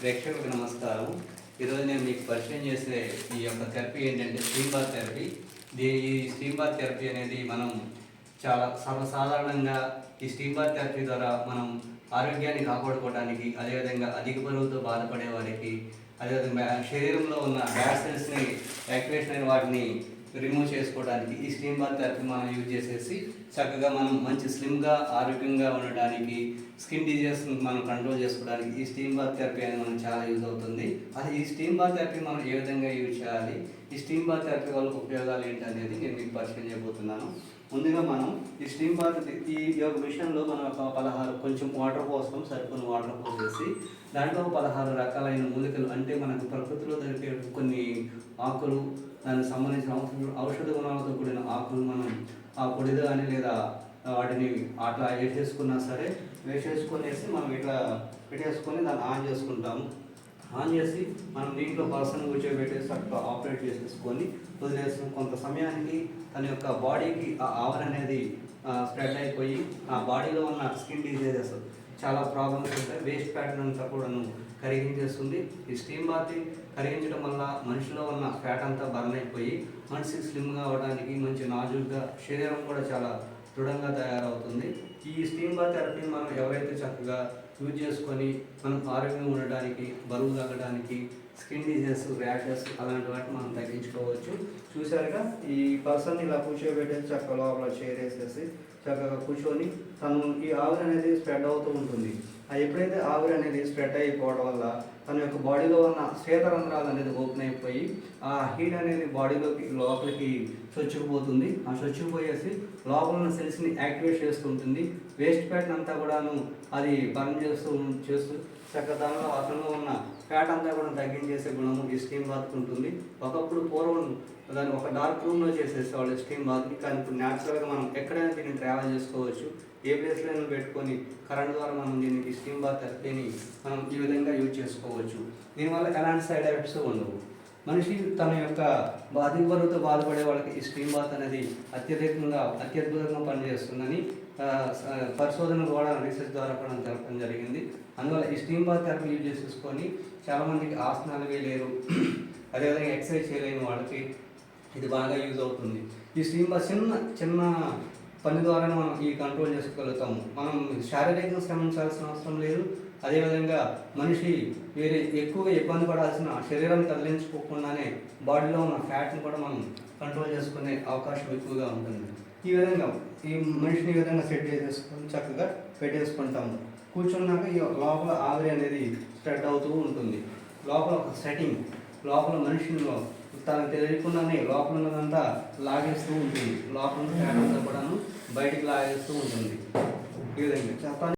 ప్రేక్షకులకు నమస్కారం. ఈరోజు నేను మీకు పరిచయం చేసే ఈ యొక్క థెరపీ ఏంటంటే స్టీమ్ బాత్ థెరపీ. ఈ స్టీమ్ బాత్ థెరపీ అనేది మనం చాలా సర్వసాధారణంగా ఈ స్టీమ్ బాత్ థెరపీ ద్వారా మనం ఆరోగ్యాన్ని కాపాడుకోవడానికి, అదేవిధంగా అధిక బరువుతో బాధపడే వారికి, అదేవిధంగా శరీరంలో ఉన్న బ్యాడ్ సెల్స్ని యాక్టివేషన్ అయిన వాటిని రిమూవ్ చేసుకోవడానికి ఈ స్టీమ్ బాత్ థెరపీ మనం యూజ్ చేసేసి చక్కగా మనం మంచి స్లిమ్గా ఆరోగ్యంగా ఉండడానికి, స్కిన్ డిజీజెస్ మనం కంట్రోల్ చేసుకోవడానికి ఈ స్టీమ్ బాత్ థెరపీ అనేది మనం చాలా యూజ్ అవుతుంది. అది ఈ స్టీమ్ బాత్ థెరపీ మనం ఏ విధంగా యూజ్ చేయాలి, ఈ స్టీమ్ బాత్ థెరపీ వల్ల ఉపయోగాలు ఏంటి అనేది నేను మీకు పరిచయం చేయబోతున్నాను. ముందుగా మనం ఈ స్టీమ్ బాత్ ఈ యొక్క విషయంలో మనం ఒక 16 కొంచెం వాటర్ పోస్తాం, సరిపోయిన వాటర్ పోసేసి దాంట్లో 16 రకాలైన మూలికలు, అంటే మనకు ప్రకృతిలో దొరికే కొన్ని ఆకులు, దానికి సంబంధించిన ఔషధ గుణాలతో కూడిన ఆకులు మనం ఆ పొడిలో కానీ లేదా వాటిని అట్లా వేసేసుకున్నా సరే వేసేసుకొనేసి మనం ఇట్లా పెట్టేసుకొని దాన్ని ఆన్ చేసుకుంటాము. ఆన్ చేసి మనం దీంట్లో పర్సన్ కూర్చోబెట్టేసి అట్లా ఆపరేట్ చేసేసుకొని వదిలేసి కొంత సమయానికి తన యొక్క బాడీకి ఆ ఆవరణ అనేది స్ప్రెడ్ అయిపోయి ఆ బాడీలో ఉన్న స్కిన్ డిజీజెస్ చాలా ప్రాబ్లమ్స్ ఉంటాయి, వేస్ట్ ప్యాటర్న్ అంతా కూడాను కరిగించేస్తుంది. ఈ స్టీమ్ బాత్ కరిగించడం వల్ల మనిషిలో ఉన్న ఫ్యాట్ అంతా బర్న్ అయిపోయి మనిషి స్లిమ్గా అవ్వడానికి, మంచి నాజుగ్గా, శరీరం కూడా చాలా దృఢంగా తయారవుతుంది. ఈ స్టీమ్ బాత్ థెరపీని మనం ఎవరైతే చక్కగా యూజ్ చేసుకొని మనం ఆరోగ్యంగా ఉండడానికి, బరువు తగ్గడానికి, స్కిన్ డిజీజెస్, ర్యాషెస్ అలాంటి వాటిని మనం తగ్గించుకోవచ్చు. చూసారుగా ఈ పర్సన్ ఇలా కూర్చోబెట్టేసి చక్కగా లోపల చైర్ వేసేసి చక్కగా కూర్చొని తను ఈ ఆవిరి అనేది స్ప్రెడ్ అవుతూ ఉంటుంది. ఎప్పుడైతే ఆవిరి అనేది స్ప్రెడ్ అయిపోవడం వల్ల తన యొక్క బాడీలో ఉన్న శ్వేతరంధ్రాలు అనేది ఓపెన్ అయిపోయి ఆ హీట్ అనేది బాడీలోకి లోపలికి చొచ్చుకుపోతుంది. ఆ చొచ్చుకుపోయేసి లోపల ఉన్న సెల్స్ని యాక్టివేట్ చేస్తూ ఉంటుంది. వేస్ట్ ఫ్యాట్ అంతా కూడాను అది బర్న్ చేస్తూ చక్కగా దానిలో అతనిలో ఉన్న ఫ్యాట్ అంతా కూడా తగ్గించేసే గుణము ఈ స్టీమ్ బాత్ ఉంటుంది. ఒకప్పుడు పూర్వం దాన్ని ఒక డార్క్ రూమ్లో చేసేసేవాళ్ళు స్టీమ్ బాత్ని, కానీ ఇప్పుడు న్యాచురల్గా మనం ఎక్కడైనా దీన్ని ట్రావెల్ చేసుకోవచ్చు. ఏ ప్లేస్లో పెట్టుకొని కరెంట్ ద్వారా మనం దీనికి స్టీమ్ బాత్ థెరపీని మనం ఈ విధంగా యూజ్ చేసుకోవచ్చు. దీనివల్ల ఎలాంటి సైడ్ ఎఫెక్ట్స్ ఉండవు. మనిషి తన యొక్క అధిక బరువుతో బాధపడే వాళ్ళకి ఈ స్టీమ్ బాత్ అనేది అత్యద్భుతంగా పనిచేస్తుందని పరిశోధన ద్వారా, రీసెర్చ్ ద్వారా కూడా తెలపడం జరిగింది. అందువల్ల ఈ స్టీమ్ బాత్ థెరపీ యూజ్ చేసేసుకొని చాలామందికి ఆసనాలు వేయలేరు, అదేవిధంగా ఎక్సర్సైజ్ చేయలేని వాళ్ళకి ఇది బాగా యూజ్ అవుతుంది. ఈ స్టీమ్ బాత్ చిన్న పని ద్వారానే మనం ఈ కంట్రోల్ చేసుకోగలుగుతాము. మనం శారీరకంగా శ్రమించాల్సిన అవసరం లేదు. అదేవిధంగా మనిషి వేరే ఎక్కువగా ఇబ్బంది పడాల్సిన, శరీరాన్ని కదిలించుకోకుండానే బాడీలో ఉన్న ఫ్యాట్ని కూడా మనం కంట్రోల్ చేసుకునే అవకాశం ఎక్కువగా ఉంటుంది. ఈ విధంగా ఈ మనిషిని ఈ విధంగా సెట్ చేసేసుకొని చక్కగా పెట్టేసుకుంటాము. కూర్చున్నాక ఈ లోపల ఆవిరి అనేది స్ప్రెడ్ అవుతూ ఉంటుంది. లోపల ఒక సెట్టింగ్, లోపల మనిషిలో తనకు తెలియకుండానే లోపల ఉన్నదంతా లాగేస్తూ ఉంటుంది. లోపల ఫ్యాట్ అంతా కూడాను బయటికి లాగేస్తూ ఉంటుంది. ఈ విధంగా చెప్పాలి.